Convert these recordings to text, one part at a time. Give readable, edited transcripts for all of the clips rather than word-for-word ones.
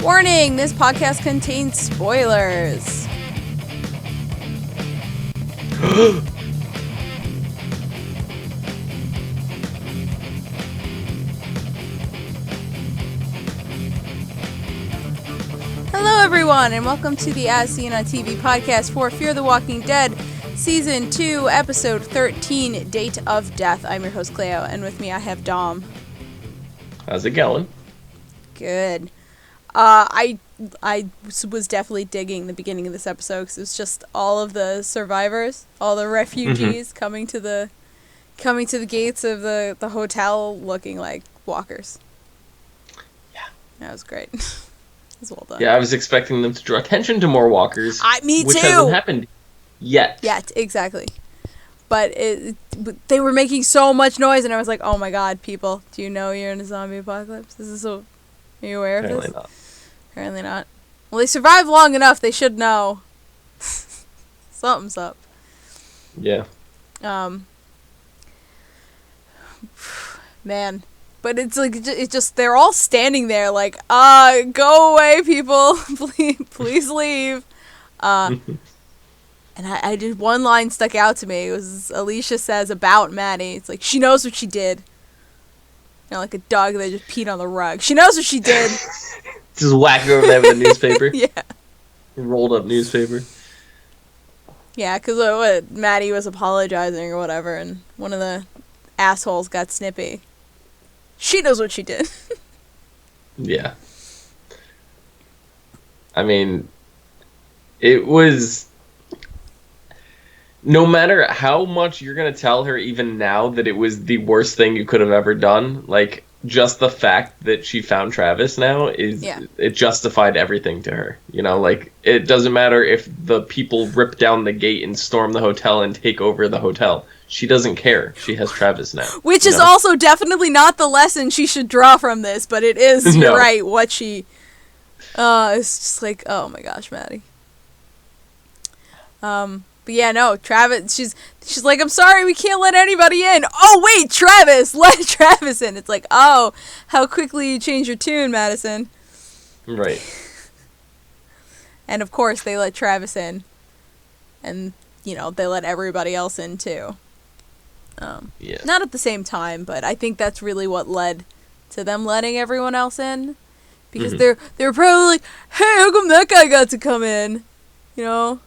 Warning, this podcast contains spoilers. Hello everyone, and welcome to the As Seen on TV podcast for Fear the Walking Dead, Season 2, Episode 13, Date of Death. I'm your host, Cleo, and with me I have Dom. How's it going? Good. I was definitely digging the beginning of this episode because it was just all of the survivors, all the refugees coming to the gates of the hotel looking like walkers. Yeah. That was great. It was well done. Yeah, I was expecting them to draw attention to more walkers. Me which too! hasn't happened yet. Yet, exactly. But they were making so much noise, and I was like, oh my god, people, do you know you're in a zombie apocalypse? Are you aware of Apparently this? not. Apparently not. Well, they survived long enough, they should know. Something's up. Yeah. Man. But it's like, it's just, they're all standing there like, go away, people. please leave. And I did, one line stuck out to me. It was Alicia says about Maddie. It's like, she knows what she did. You know, like a dog that just peed on the rug. She knows what she did. Just whack over there with a newspaper. Yeah. Rolled up newspaper. Yeah, because Maddie was apologizing or whatever, and one of the assholes got snippy. She knows what she did. Yeah. I mean, it was... No matter how much you're going to tell her even now that it was the worst thing you could have ever done, like, just the fact that she found Travis now it justified everything to her. You know, like, it doesn't matter if the people rip down the gate and storm the hotel and take over the hotel. She doesn't care. She has Travis now. Which is also definitely not the lesson she should draw from this, but it is, you're right, what she... it's just like, oh my gosh, Maddie. But yeah, no, Travis, she's like, I'm sorry, we can't let anybody in. Oh, wait, Travis, let Travis in. It's like, oh, how quickly you change your tune, Madison. Right. And of course, they let Travis in. And, you know, they let everybody else in, too. Yeah. Not at the same time, but I think that's really what led to them letting everyone else in. Because they were probably like, hey, how come that guy got to come in? You know?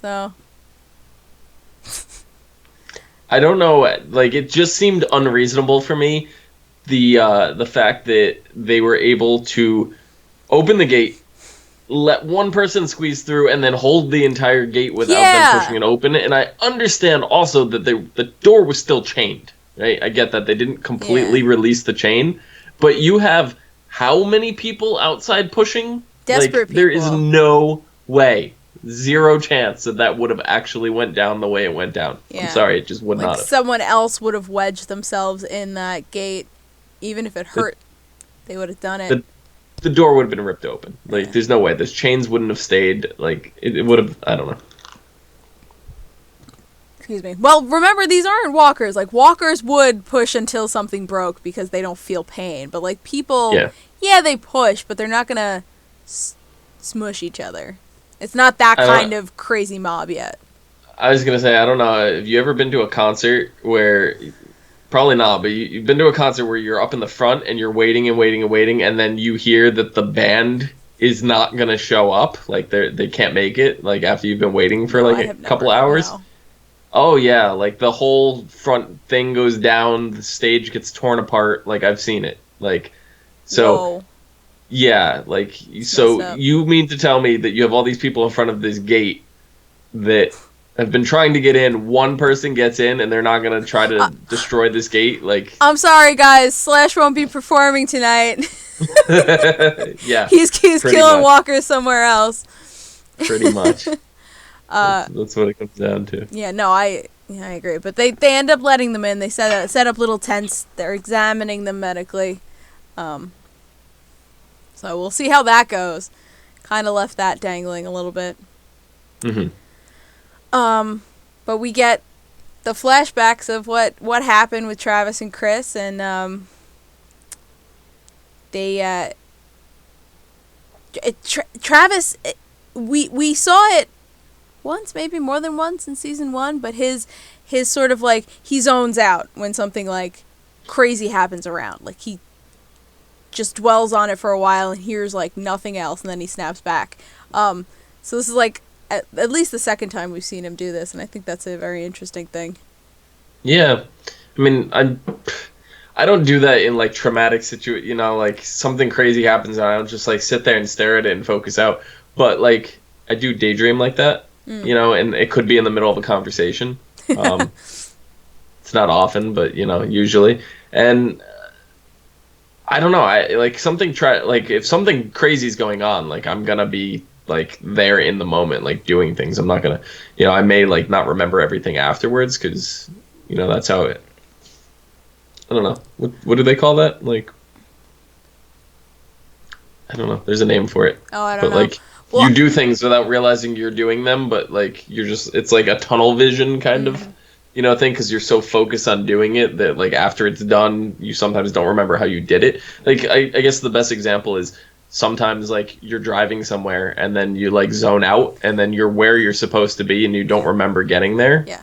So. I don't know, like, it just seemed unreasonable for me, the fact that they were able to open the gate, let one person squeeze through, and then hold the entire gate without them pushing it open. And I understand also that the door was still chained, right? I get that they didn't completely release the chain, but you have how many people outside pushing? Desperate people. There is no way. Zero chance that would have actually went down the way it went down. Yeah. I'm sorry, it just would not have. Someone else would have wedged themselves in that gate, even if it hurt. They would have done it. The door would have been ripped open. Like, there's no way. Those chains wouldn't have stayed. Like, it would have... I don't know. Excuse me. Well, remember, these aren't walkers. Like, walkers would push until something broke because they don't feel pain. But, like, people... Yeah, they push, but they're not gonna smush each other. It's not that kind of crazy mob yet. I was going to say, I don't know, have you ever been to a concert where, probably not, but you've been to a concert where you're up in the front and you're waiting and waiting and waiting, and then you hear that the band is not going to show up, like they can't make it, like after you've been waiting for like a couple hours? No. Oh yeah, like the whole front thing goes down, the stage gets torn apart, like I've seen it. Like, so... Whoa. Yeah, like, so you mean to tell me that you have all these people in front of this gate that have been trying to get in, one person gets in, and they're not going to try to destroy this gate? Like, I'm sorry, guys, Slash won't be performing tonight. Yeah. He's killing walkers somewhere else. Pretty much. That's what it comes down to. Yeah, no, I agree. But they end up letting them in. They set up little tents. They're examining them medically. So we'll see how that goes. Kind of left that dangling a little bit. But we get the flashbacks of what happened with Travis and Chris, and they Travis, we saw it once, maybe more than once in season 1, but his sort of like, he zones out when something like crazy happens around. Like, he just dwells on it for a while and hears like nothing else, and then he snaps back. So this is like at least the second time we've seen him do this, and I think that's a very interesting thing. Yeah, I mean, I don't do that in like traumatic like something crazy happens and I don't just like sit there and stare at it and focus out. But like I do daydream like that, and it could be in the middle of a conversation. It's not often, but usually. And I don't know. I like something. Like if something crazy is going on, like I'm gonna be like there in the moment, like doing things. I'm not gonna, I may like not remember everything afterwards because that's how it. I don't know. What do they call that? Like, I don't know. There's a name for it. Oh, I don't know. But like, you do things without realizing you're doing them, but like it's like a tunnel vision kind of, thing, because you're so focused on doing it that like after it's done, you sometimes don't remember how you did it. Like, I guess the best example is sometimes like you're driving somewhere and then you like zone out and then you're where you're supposed to be and you don't remember getting there. Yeah.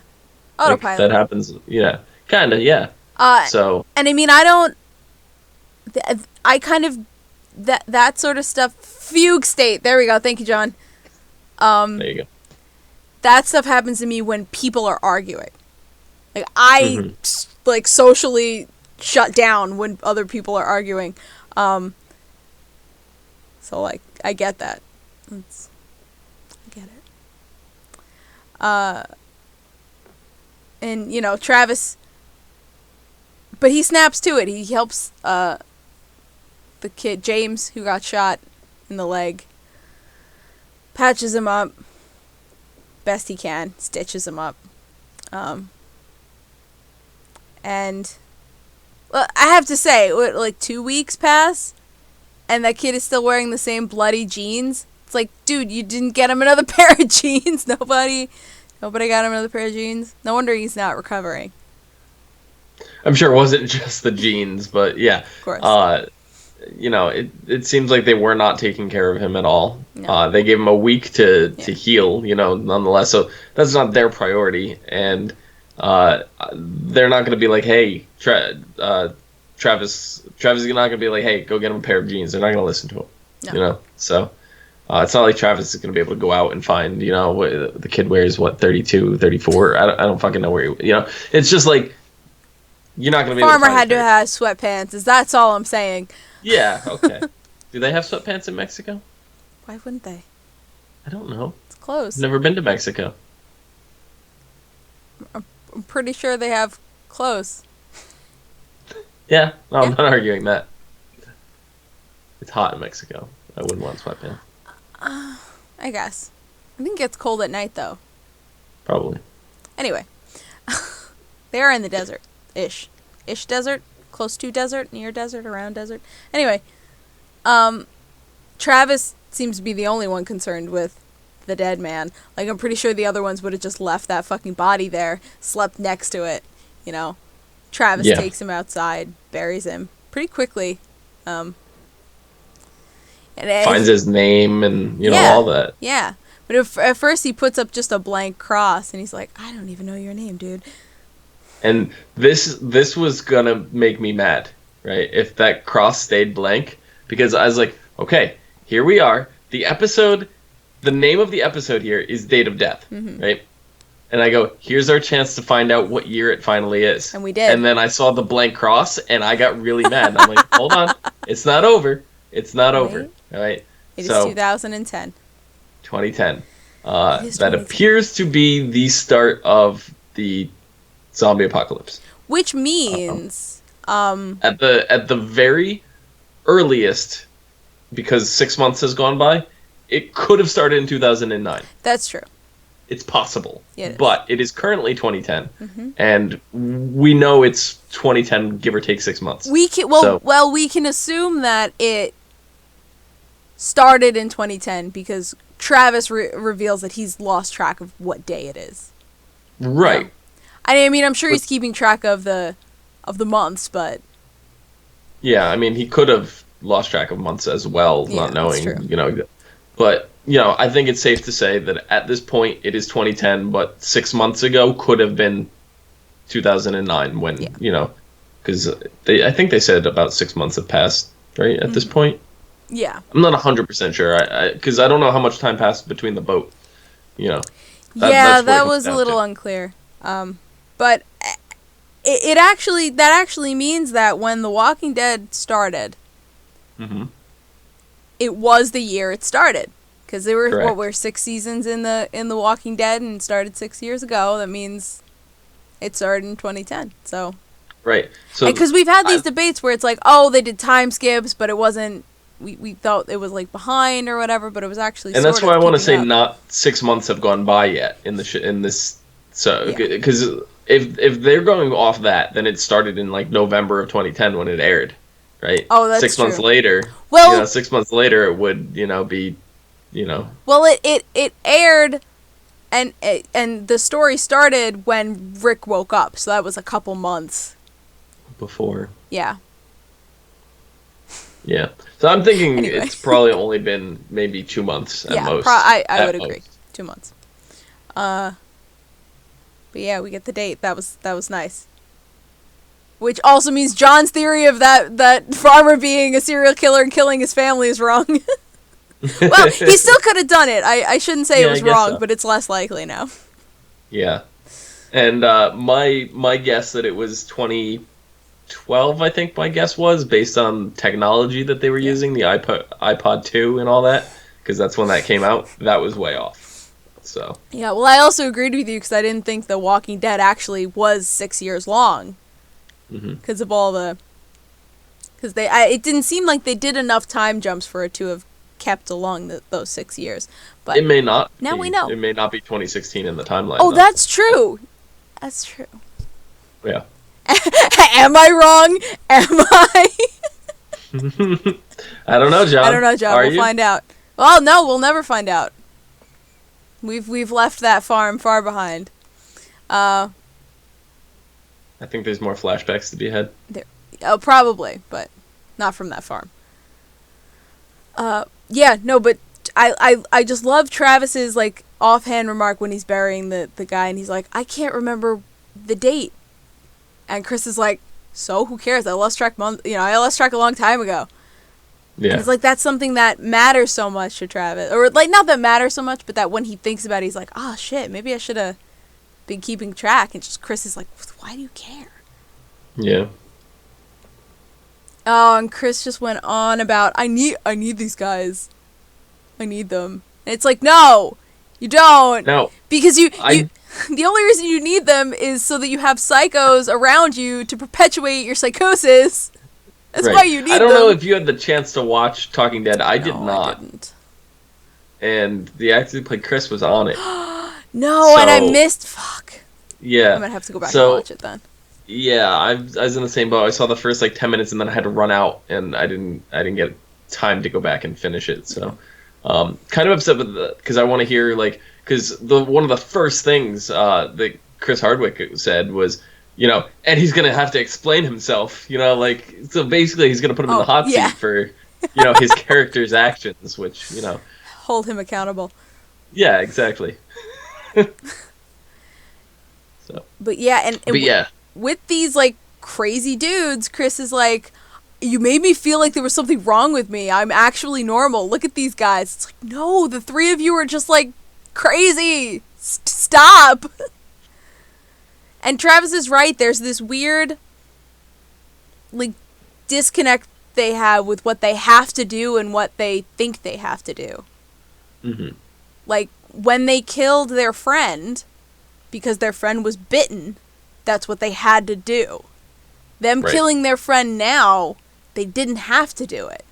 Autopilot. Like, that happens. Yeah. Kind of. Yeah. So. And I mean, I kind of, that sort of stuff, fugue state. There we go. Thank you, John. There you go. That stuff happens to me when people are arguing. Like, I like socially shut down when other people are arguing. So like, I get that. I get it. And Travis, but he snaps to it. He helps the kid James, who got shot in the leg, patches him up best he can, stitches him up. And well, I have to say, like 2 weeks pass, and that kid is still wearing the same bloody jeans. It's like, dude, you didn't get him another pair of jeans. Nobody got him another pair of jeans. No wonder he's not recovering. I'm sure it wasn't just the jeans, but yeah. Of course. It seems like they were not taking care of him at all. No. They gave him a week to heal, nonetheless. So that's not their priority. And they're not going to be like, hey, Travis is not going to be like, hey, go get him a pair of jeans. They're not going to listen to him, No. So it's not like Travis is going to be able to go out and find, what the kid wears, 32, 34. I don't fucking know where it's just like, you're not going to be able to Farmer had to have sweatpants. That's all I'm saying. Yeah, okay. Do they have sweatpants in Mexico? Why wouldn't they? I don't know. It's close. Never been to Mexico. I'm pretty sure they have clothes. Yeah, no, I'm not arguing that. It's hot in Mexico. I wouldn't want sweatpants. I guess. I think it gets cold at night, though. Probably. Anyway. They are in the desert. Ish desert. Close to desert. Near desert. Around desert. Anyway. Travis seems to be the only one concerned with the dead man. Like, I'm pretty sure the other ones would have just left that fucking body there. Slept next to it. Travis takes him outside. Buries him. Pretty quickly. And finds his name and all that. Yeah, but at first he puts up just a blank cross, and he's like, "I don't even know your name, dude." And this was gonna make me mad, right? If that cross stayed blank, because I was like, okay, here we are. The name of the episode here is Date of Death, right? And I go, here's our chance to find out what year it finally is. And we did. And then I saw the blank cross, and I got really mad. I'm like, hold on, it's not over. It's not over. All right. It is 2010. 2010. That appears to be the start of the zombie apocalypse. Which means at the very earliest, because 6 months has gone by, it could have started in 2009. That's true. It's possible. Yeah, but it is currently 2010, and we know it's 2010, give or take 6 months. We can we can assume that it started in 2010 because Travis reveals that he's lost track of what day it is. Right. I mean, I'm sure he's keeping track of the months, but yeah, I mean, he could have lost track of months as well, Yeah, not knowing, that's true. you know. But, you know, I think it's safe to say that at this point it is 2010, but 6 months ago could have been 2009 when, Yeah. you know, because I think they said about 6 months have passed, right, at this point. Yeah. I'm not 100% sure, because I don't know how much time passed between the boat, you know. Yeah, That's what it that comes was a down little to. unclear. But that actually means that when The Walking Dead started, Mm-hmm. it was the year it started. Because there were, Correct. we're 6 seasons in The Walking Dead and it started 6 years ago. That means it started in 2010. So, Right. So because we've had these debates where it's like, oh, they did time skips, but it wasn't. We thought it was like behind or whatever, but it was actually. and sort that's of why I want to keeping say up. not 6 months have gone by yet in this. So Yeah. because if they're going off that, then it started in like November of 2010 when it aired, right? Oh, that's 6 months true. later, Well, you know, 6 months later it would, you know, be, you know. Well, it aired, and the story started when Rick woke up, so that was a couple months. Before. Yeah. Yeah. So I'm thinking Anyway. it's probably only been maybe 2 months at Yeah, most. I At would agree. most. 2 months. But yeah, we get the date. That was nice. Which also means John's theory of that farmer being a serial killer and killing his family is wrong. Well, he still could have done it. I shouldn't say Yeah, it was I guess wrong, so. but it's less likely now. Yeah. And my guess that it was 2012, I think my guess was, based on technology that they were using, the iPod 2 and all that, because that's when that came out. That was way off. So. Yeah, well, I also agreed with you because I didn't think The Walking Dead actually was 6 years long. Because of all the... Because it didn't seem like they did enough time jumps for it to have kept along those 6 years. But It may not. now be. we know. It may not be 2016 in the timeline. Oh, though. that's true. That's true. Yeah. Am I wrong? Am I? I don't know, John. I don't know, John. Are We'll you? find out. Well, no, we'll never find out. We've left that farm far behind. I think there's more flashbacks to be had. Oh, probably, but not from that farm. Yeah, no, but I just love Travis's like offhand remark when he's burying the guy, and he's like, I can't remember the date, and Chris is like, so who cares? I lost track I lost track a long time ago. Yeah. And it's like that's something that matters so much to Travis, or like not that matters so much, but that when he thinks about it, he's like, oh shit, maybe I should have been keeping track. And just Chris is like, why do you care? Yeah. Oh, and Chris just went on about I need these guys. I need them. And it's like, no, you don't. No. Because you the only reason you need them is so that you have psychos around you to perpetuate your psychosis. That's Right. why you need them. I don't know if you had the chance to watch Talking Dead. I did No, not. I didn't. And the actor who played Chris was on it. No, and I So- mist. Fuck. Yeah. I'm gonna have to go back So- and watch it then. Yeah, I was in the same boat. I saw the first like 10 minutes and then I had to run out, and I didn't get time to go back and finish it. So, kind of upset with because I want to hear because one of the first things that Chris Hardwick said was, and he's gonna have to explain himself. So basically he's gonna put him in the hot yeah. seat for his character's actions, which Hold him accountable. yeah, exactly. So, But yeah, and yeah. with these like crazy dudes, Chris is like, you made me feel like there was something wrong with me. I'm actually normal. Look at these guys. It's like, no, the three of you are just like crazy. Stop. And Travis is right. There's this weird like disconnect they have with what they have to do and what they think they have to do. Mm-hmm. Like when they killed their friend because their friend was bitten, that's what they had to do. Them Right. killing their friend now, they didn't have to do it.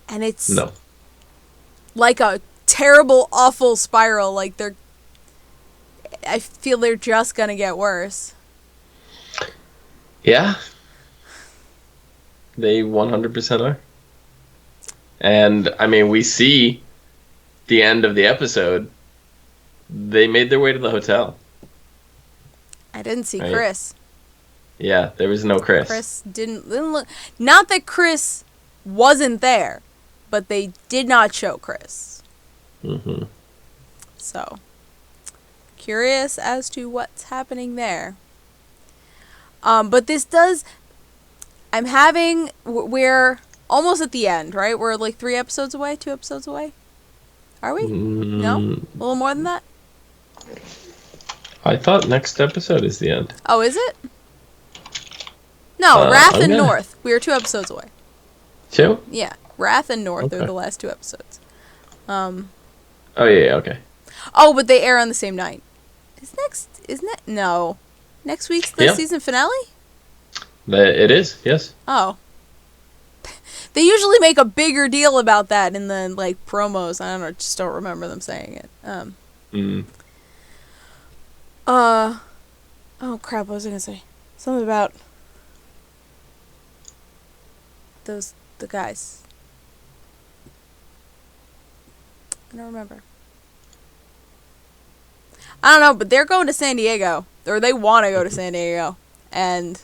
And it's No. like a terrible, awful spiral. Like I feel they're just gonna get worse. Yeah. They 100% are. And, I mean, we see the end of the episode. They made their way to the hotel. I didn't see Right. Chris. Yeah, there was no Chris. Chris didn't look. Not that Chris wasn't there, but they did not show Chris. Mm-hmm. So, curious as to what's happening there. But this does. We're almost at the end, right? We're like 3 episodes away, 2 episodes away. Are we? No? A little more than that? I thought next episode is the end. Oh, is it? No, Wrath and North. We are 2 episodes away. 2? Yeah. Wrath and North are the last 2 episodes. Oh, yeah, okay. Oh, but they air on the same night. Isn't it? No. Next week's the season finale? It is, yes. Oh. They usually make a bigger deal about that in the, like, promos. I don't know, just don't remember them saying it. Oh, crap, what was I gonna say? Something about the guys. I don't remember. I don't know, but they're going to San Diego. Or they want to go to San Diego. And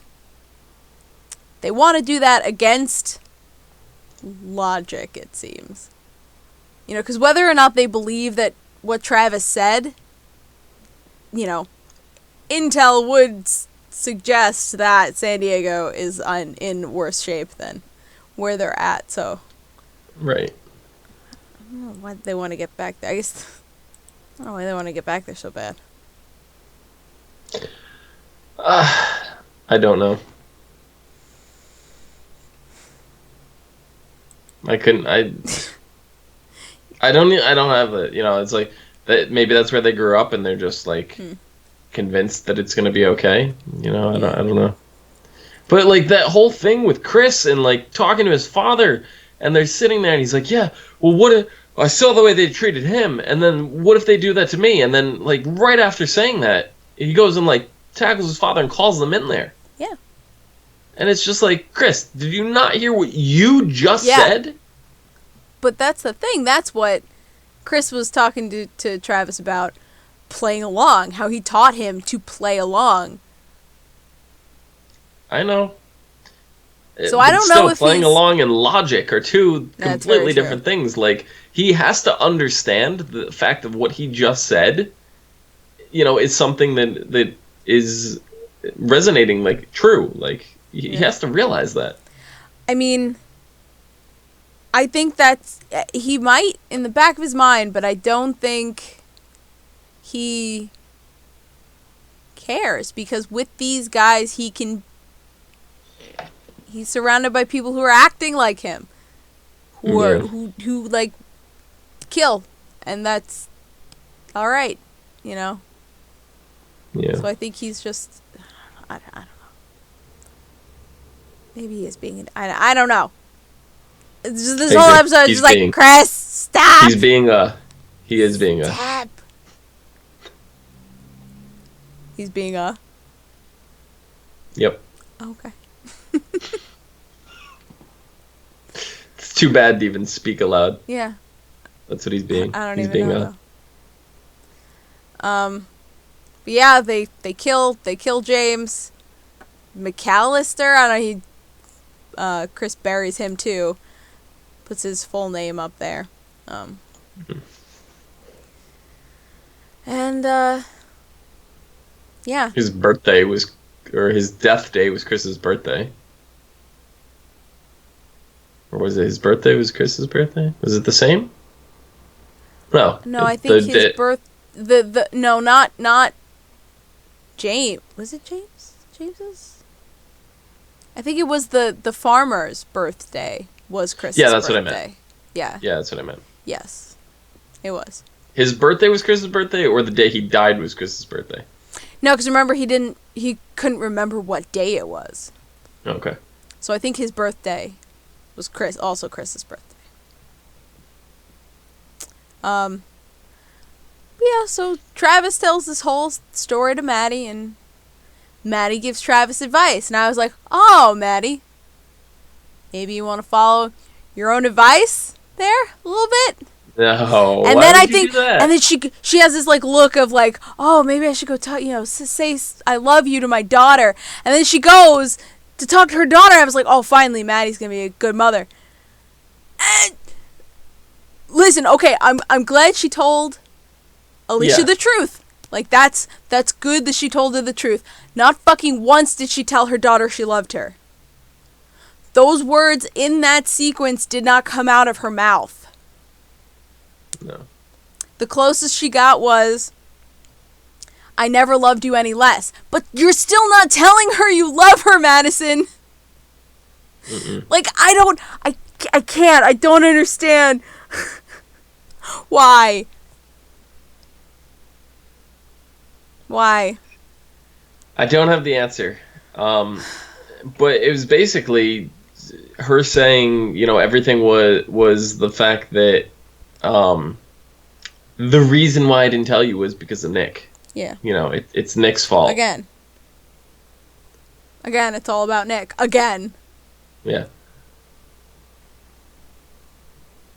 they want to do that against logic, it seems. You know, because whether or not they believe that what Travis said, you know, intel would suggest that San Diego is in worse shape than where they're at, so. Right. I don't know why they want to get back there. I guess. I don't know why they want to get back there so bad. I don't know. I don't have the, you know, it's like that, maybe that's where they grew up and they're just like convinced that it's going to be okay. You know, I don't know. But like that whole thing with Chris and like talking to his father and they're sitting there and he's like, yeah, well, I saw the way they treated him, and then what if they do that to me? And then like right after saying that, he goes and like tackles his father and calls them in there. Yeah. And it's just like, Chris, did you not hear what you just said? But that's the thing. That's what Chris was talking to Travis about, playing along, how he taught him to play along. I know. So I don't know if playing along and logic are two completely different things. Like, he has to understand the fact of what he just said, you know, is something that is resonating, like, true. Like, he has to realize that. I mean, I think he might in the back of his mind, but I don't think he cares, because with these guys he's surrounded by people who are acting like him, who like kill, and that's all right, you know. Yeah. So I think he's just, I don't know. Maybe he is being. I don't know. It's just, this whole episode is just like, Chris, stop. He is being a. Stop. He's being a. Yep. Okay. It's too bad to even speak aloud. Yeah. That's what he's being. I don't he's even being know. But yeah, they kill James McAllister. I don't know. Chris buries him too. Puts his full name up there. And yeah. His death day was Chris's birthday. Or was it his birthday was Chris's birthday? Was it the same? No. No, I think his birth. No, not James. Was it James? James's? I think it was the farmer's birthday was Chris's birthday. Yeah, that's what I meant. Yeah. Yeah, that's what I meant. Yes. It was. His birthday was Chris's birthday, or the day he died was Chris's birthday? No, because remember, he couldn't remember what day it was. Okay. So I think his birthday was also Chris's birthday. Yeah, so Travis tells this whole story to Maddie, and Maddie gives Travis advice. And I was like, oh, Maddie, maybe you want to follow your own advice there a little bit? No. And Why then would I you think, do that? and then she has this like look of like, oh, maybe I should go talk, say I love you to my daughter. And then she goes to talk to her daughter. I was like, oh, finally, Maddie's gonna be a good mother. And listen, okay, I'm glad she told Alicia the truth. Like that's good that she told her the truth. Not fucking once did she tell her daughter she loved her. Those words in that sequence did not come out of her mouth. No. The closest she got was, I never loved you any less. But you're still not telling her you love her, Madison. Mm-mm. Like, I can't, I don't understand. Why? Why? I don't have the answer. But it was basically her saying, everything was the fact that the reason why I didn't tell you was because of Nick. Yeah. It's Nick's fault. Again, it's all about Nick. Again. Yeah.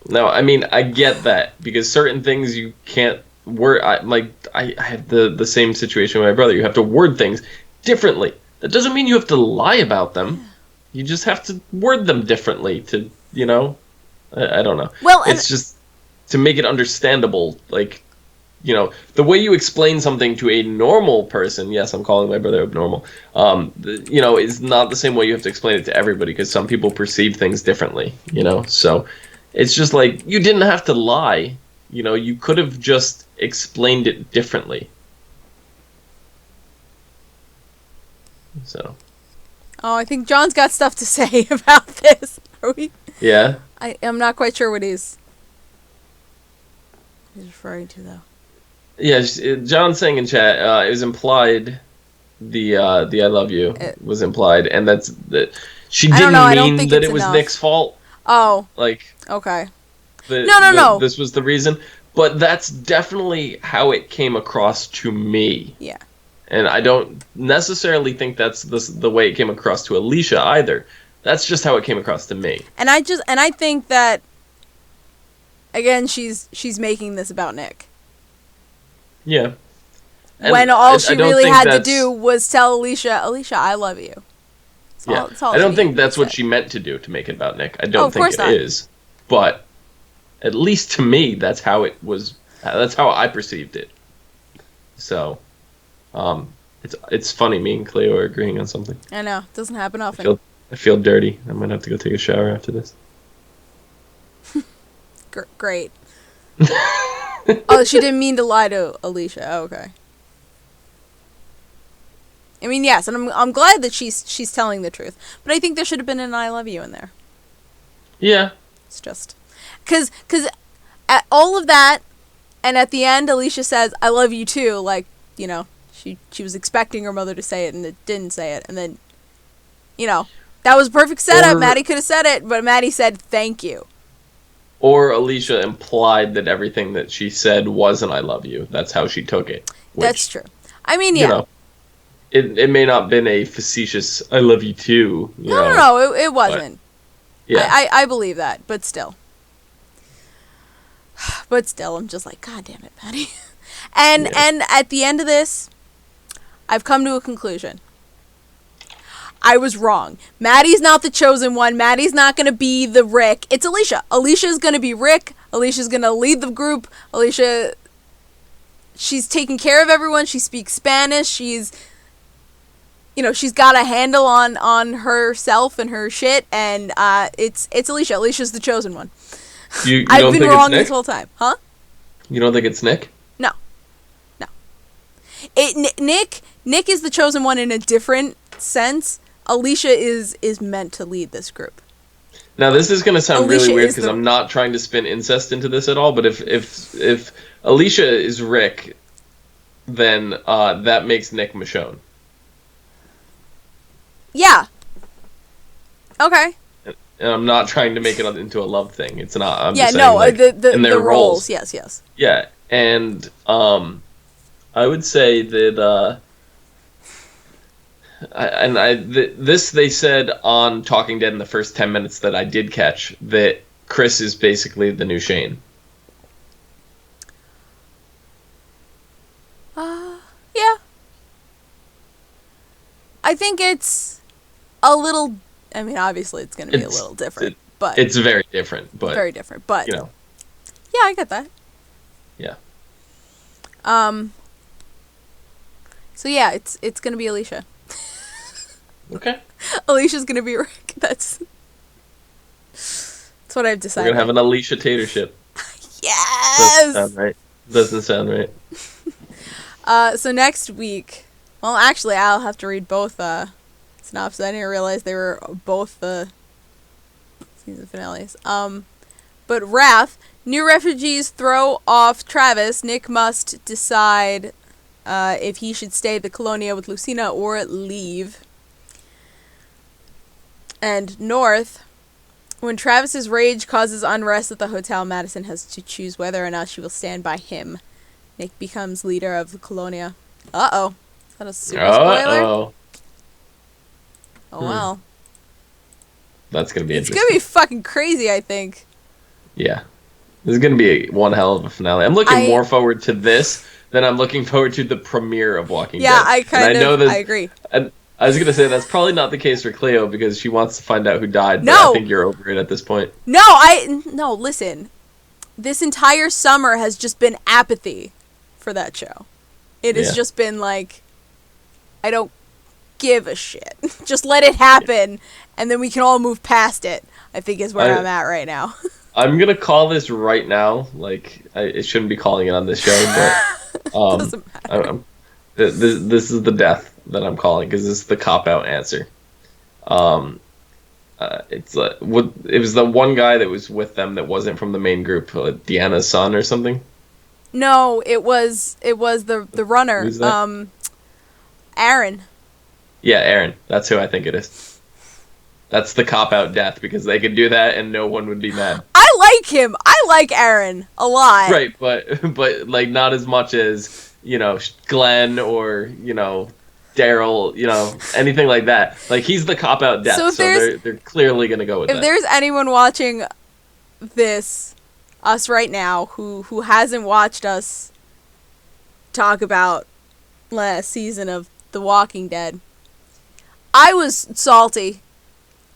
No, I mean, I get that, because certain things you can't word. I have the same situation with my brother. You have to word things differently. That doesn't mean you have to lie about them. Yeah. You just have to word them differently to, I don't know. Well, it's just to make it understandable, like, the way you explain something to a normal person, yes, I'm calling my brother abnormal, is not the same way you have to explain it to everybody, because some people perceive things differently, so it's just like, you didn't have to lie, you could have just explained it differently. So. Oh, I think John's got stuff to say about this. Are we? Yeah. I'm not quite sure what he's referring to, though. Yeah, John's saying in chat, it was implied, the I love you was implied, and that she didn't mean that it was Nick's fault. Oh. Like. Okay. No. This was the reason, but that's definitely how it came across to me. Yeah. And I don't necessarily think that's the way it came across to Alicia either. That's just how it came across to me. And I think that, again, she's making this about Nick. Yeah. And when all she really had to do was tell Alicia, I love you. That's all I don't think that's what she meant to do, to make it about Nick. I don't think it is. But at least to me, that's how it was. That's how I perceived it. So, it's funny. Me and Cleo are agreeing on something. I know. It doesn't happen often. I feel dirty. I might have to go take a shower after this. Great. Oh, she didn't mean to lie to Alicia. Oh, okay. I mean, yes, and I'm glad that she's telling the truth. But I think there should have been an I love you in there. Yeah. It's just... Because at all of that, and at the end, Alicia says, I love you too. Like, she was expecting her mother to say it, and it didn't say it. And then, that was a perfect setup. Maddie could have said it, but Maddie said, thank you. Or Alicia implied that everything that she said wasn't I love you. That's how she took it. Which, that's true. I mean, yeah. It may not have been a facetious I love you too. No, it wasn't. But, yeah. I believe that, but still. I'm just like, God damn it, Maddie. And at the end of this, I've come to a conclusion. I was wrong. Maddie's not the chosen one. Maddie's not going to be the Rick. It's Alicia. Alicia's going to be Rick. Alicia's going to lead the group. Alicia, she's taking care of everyone. She speaks Spanish. She's got a handle on herself and her shit. And it's Alicia. Alicia's the chosen one. I've been wrong this whole time. Huh? You don't think it's Nick? No. Nick is the chosen one in a different sense. Alicia is meant to lead this group. Now this is going to sound really weird because I'm not trying to spin incest into this at all. But if Alicia is Rick, then that makes Nick Michonne. Yeah. Okay. And I'm not trying to make it into a love thing. It's not. I'm just saying, the roles. Yes. Yeah, and I would say that. This they said on Talking Dead in the first 10 minutes that I did catch, that Chris is basically the new Shane. I think it's a little. I mean, obviously, it's going to be a little different, but it's very different. But very different. But you know, yeah, I get that. Yeah. So yeah, it's going to be Alicia. Okay. Alicia's going to be Rick. That's what I've decided. We're gonna have an Alicia Tatership. Yes. Doesn't sound right. So next week, well, actually, I'll have to read both synopses. I didn't realize they were both the season finales. But Wrath, new refugees throw off Travis. Nick must decide if he should stay at the Colonia with Lucina or leave. And North, when Travis's rage causes unrest at the hotel, Madison has to choose whether or not she will stand by him. Nick becomes leader of the Colonia. Uh-oh. Is that a super spoiler? Oh, well. That's going to be interesting. It's going to be fucking crazy, I think. Yeah. This is going to be one hell of a finale. I'm looking more forward to this than I'm looking forward to the premiere of Walking Dead. Yeah, I agree. And I was going to say, that's probably not the case for Cleo, because she wants to find out who died. No! But I think you're over it at this point. No, listen. This entire summer has just been apathy for that show. It has just been like, I don't give a shit. Just let it happen, and then we can all move past it, I think is where I'm at right now. I'm going to call this right now. Like, I shouldn't be calling it on this show, but Doesn't matter. This is the death that I'm calling, because this is the cop-out answer. It was the one guy that was with them that wasn't from the main group, Deanna's son or something. No, it was the runner. Who's that? Aaron. Yeah, Aaron. That's who I think it is. That's the cop-out death, because they could do that and no one would be mad. I like him. I like Aaron a lot. Right, but like not as much as, Glenn or, Daryl, anything like that. Like, he's the cop-out death, so they're clearly going to go with that. If there's anyone watching us right now, who hasn't watched us talk about last season of The Walking Dead, I was salty.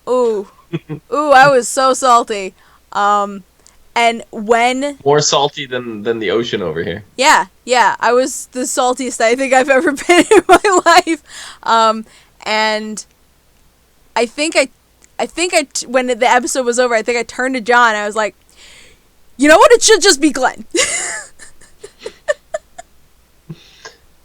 Ooh, I was so salty. And when more salty than the ocean over here. Yeah, I was the saltiest I think I've ever been in my life. And I think when the episode was over, I think I turned to John. I was like, you know what? It should just be Glenn.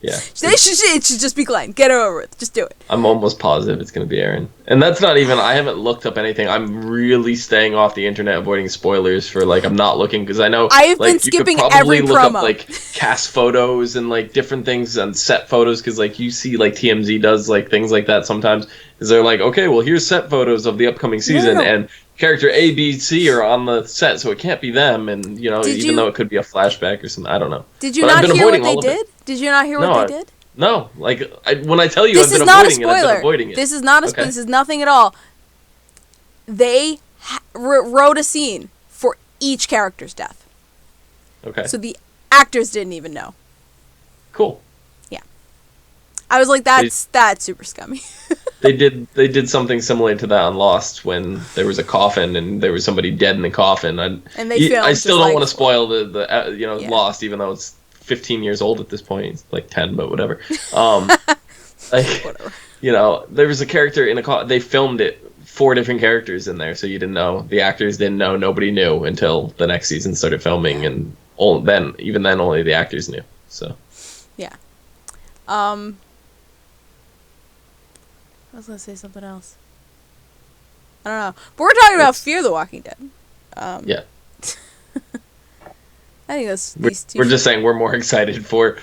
Yeah. It should just be Glenn. Get it over with. Just do it. I'm almost positive it's going to be Aaron. And that's not even, I haven't looked up anything. I'm really staying off the internet, avoiding spoilers for, I'm not looking, because I know, I have been skipping every promo. You could probably look up, cast photos and, different things and set photos, because, you see, TMZ does, things like that sometimes, is they're like, okay, well, here's set photos of the upcoming season, and character A, B, C are on the set, so it can't be them, and, even though it could be a flashback or something, I don't know. Did you not hear what they did? Did you not hear what they did? No, when I tell you this I've been avoiding it, I've been avoiding it. This is not a spoiler. This is nothing at all. They wrote a scene for each character's death. Okay. So the actors didn't even know. Cool. Yeah. I was like, that's super scummy. They did something similar to that on Lost, when there was a coffin and there was somebody dead in the coffin. And they filmed. I still don't want to spoil the Lost, even though it's 15 years old at this point. It's 10, but whatever. Whatever. There was a character in they filmed it, 4 different characters in there, so you didn't know. The actors didn't know. Nobody knew until the next season started filming, and even then only the actors knew. So. Yeah. I was gonna say something else. I don't know. But we're talking about Fear the Walking Dead. Yeah. I think that's these two. We're just saying we're more excited for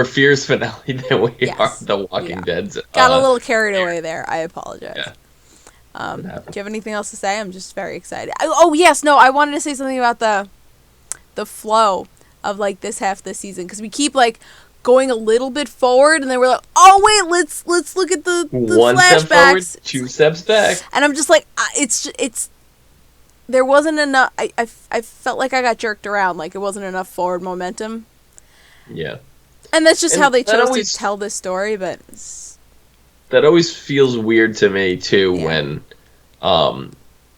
Fear's finale than we are The Walking Dead's. Got a little carried away there. I apologize. Yeah. Do you have anything else to say? I'm just very excited. I wanted to say something about the flow of this half of the season, because we keep going a little bit forward, and then we're like, oh wait, let's look at the one flashbacks. Step forward, 2 steps back. And I'm just like, it's there wasn't enough. I felt like I got jerked around. It wasn't enough forward momentum. Yeah. And that's just how they chose to tell this story. But that always feels weird to me too when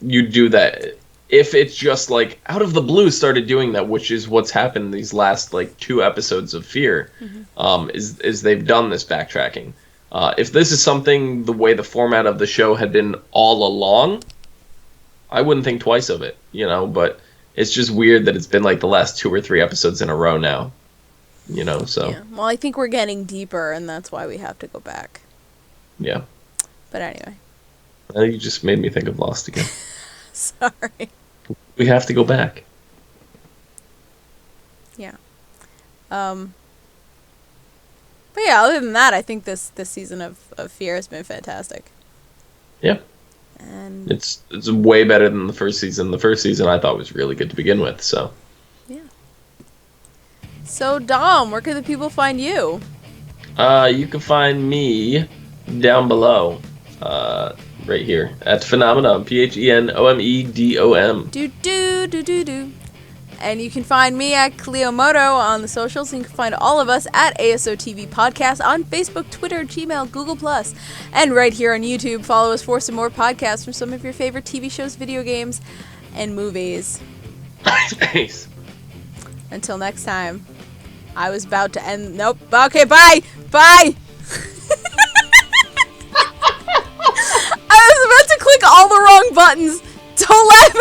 you do that. If it's just like out of the blue started doing that, which is what's happened these last like 2 episodes of Fear, is they've done this backtracking. If this is something the way the format of the show had been all along, I wouldn't think twice of it, you know, but it's just weird that it's been like the last 2 or 3 episodes in a row now, you know, so. Yeah. Well, I think we're getting deeper, and that's why we have to go back. Yeah. But anyway. You just made me think of Lost again. Sorry. We have to go back. Yeah. But yeah, other than that, I think this season of Fear has been fantastic. Yeah. And it's way better than the first season. The first season I thought was really good to begin with, so. Yeah. So Dom, where can the people find you? You can find me down below. Right here at Phenomenon, PHENOMEDOM. Do. And you can find me at Cleomoto on the socials, and you can find all of us at ASOTV Podcast on Facebook, Twitter, Gmail, Google+, and right here on YouTube. Follow us for some more podcasts from some of your favorite TV shows, video games, and movies. Nice. Until next time, I was about to end. Nope. Okay, bye! Bye! I was about to click all the wrong buttons. Don't laugh